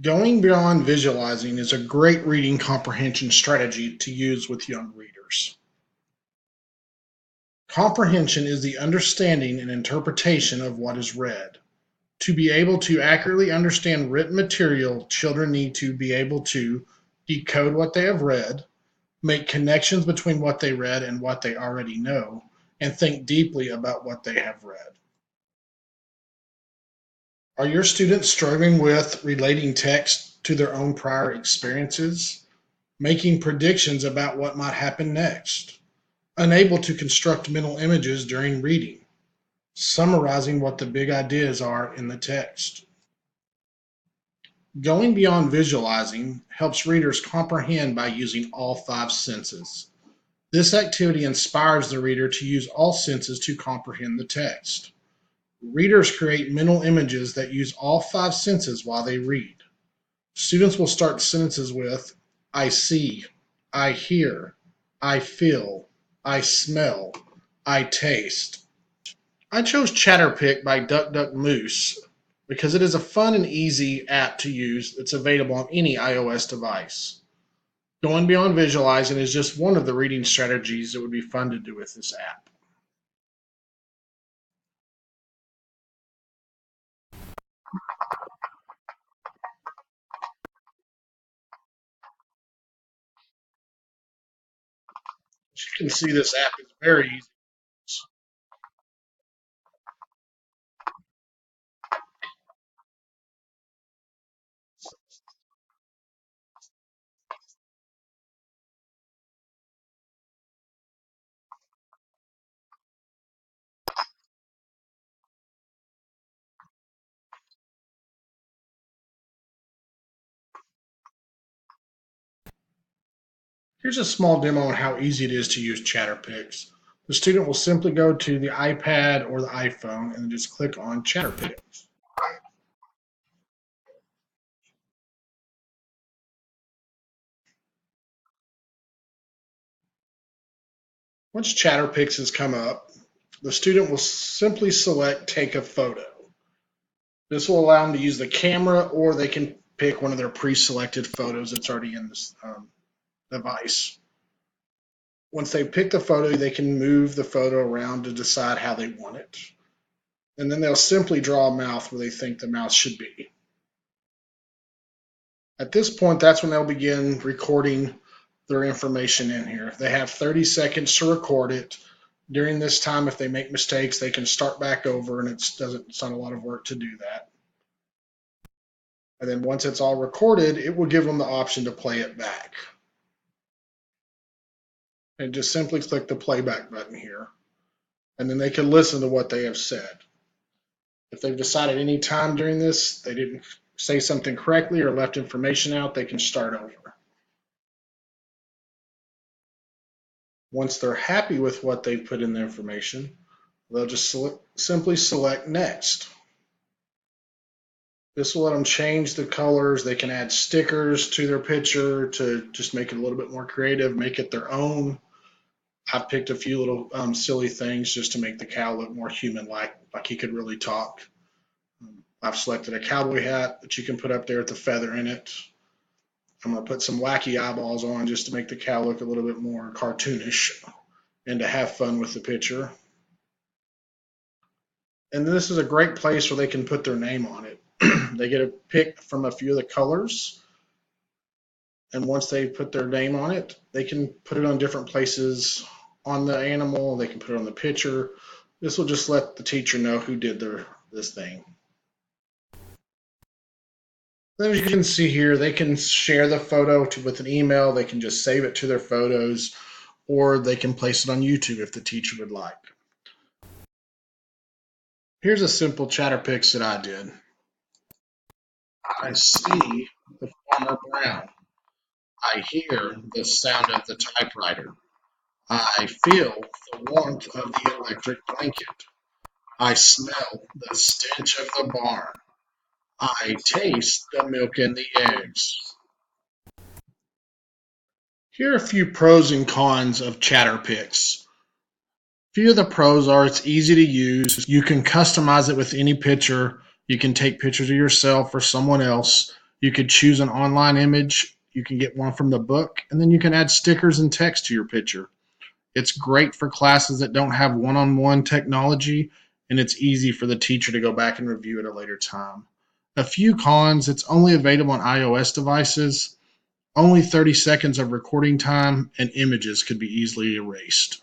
Going beyond visualizing is a great reading comprehension strategy to use with young readers. Comprehension is the understanding and interpretation of what is read. To be able to accurately understand written material, children need to be able to decode what they have read, make connections between what they read and what they already know, and think deeply about what they have read. Are your students struggling with relating text to their own prior experiences, making predictions about what might happen next, unable to construct mental images during reading, summarizing what the big ideas are in the text? Going beyond visualizing helps readers comprehend by using all five senses. This activity inspires the reader to use all senses to comprehend the text. Readers create mental images that use all five senses while they read. Students will start sentences with I see, I hear, I feel, I smell, I taste. I chose Chatterpick by DuckDuckMoose because it is a fun and easy app to use that's available on any iOS device. Going beyond visualizing is just one of the reading strategies that would be fun to do with this app. As you can see, this app is very easy. Here's a small demo on how easy it is to use Chatterpix. The student will simply go to the iPad or the iPhone and just click on Chatterpix. Once Chatterpix has come up, the student will simply select Take a Photo. This will allow them to use the camera, or they can pick one of their pre-selected photos that's already in this device. Once they pick the photo, they can move the photo around to decide how they want it. And then they'll simply draw a mouth where they think the mouth should be. At this point, that's when they'll begin recording their information in here. They have 30 seconds to record it. During this time, if they make mistakes, they can start back over, and it's not a lot of work to do that. And then once it's all recorded, it will give them the option to play it back. And just simply click the playback button here. And then they can listen to what they have said. If they've decided any time during this they didn't say something correctly or left information out, they can start over. Once they're happy with what they've put in the information, they'll just simply select Next. This will let them change the colors. They can add stickers to their picture to just make it a little bit more creative, make it their own. I've picked a few little silly things just to make the cow look more human-like, like he could really talk. I've selected a cowboy hat that you can put up there with the feather in it. I'm going to put some wacky eyeballs on just to make the cow look a little bit more cartoonish and to have fun with the picture. And this is a great place where they can put their name on it. They get a pick from a few of the colors. And once they put their name on it, they can put it on different places on the animal. They can put it on the picture. This will just let the teacher know who did this thing. Then as you can see here, they can share the photo with an email. They can just save it to their photos, or they can place it on YouTube if the teacher would like. Here's a simple Chatterpix that I did. I see the Farmer Brown. I hear the sound of the typewriter. I feel the warmth of the electric blanket. I smell the stench of the barn. I taste the milk and the eggs. Here are a few pros and cons of Chatterpix. Few of the pros are it's easy to use. You can customize it with any picture. You can take pictures of yourself or someone else. You could choose an online image. You can get one from the book, and then you can add stickers and text to your picture. It's great for classes that don't have one-on-one technology, and it's easy for the teacher to go back and review at a later time. A few cons: it's only available on iOS devices, only 30 seconds of recording time, and images could be easily erased.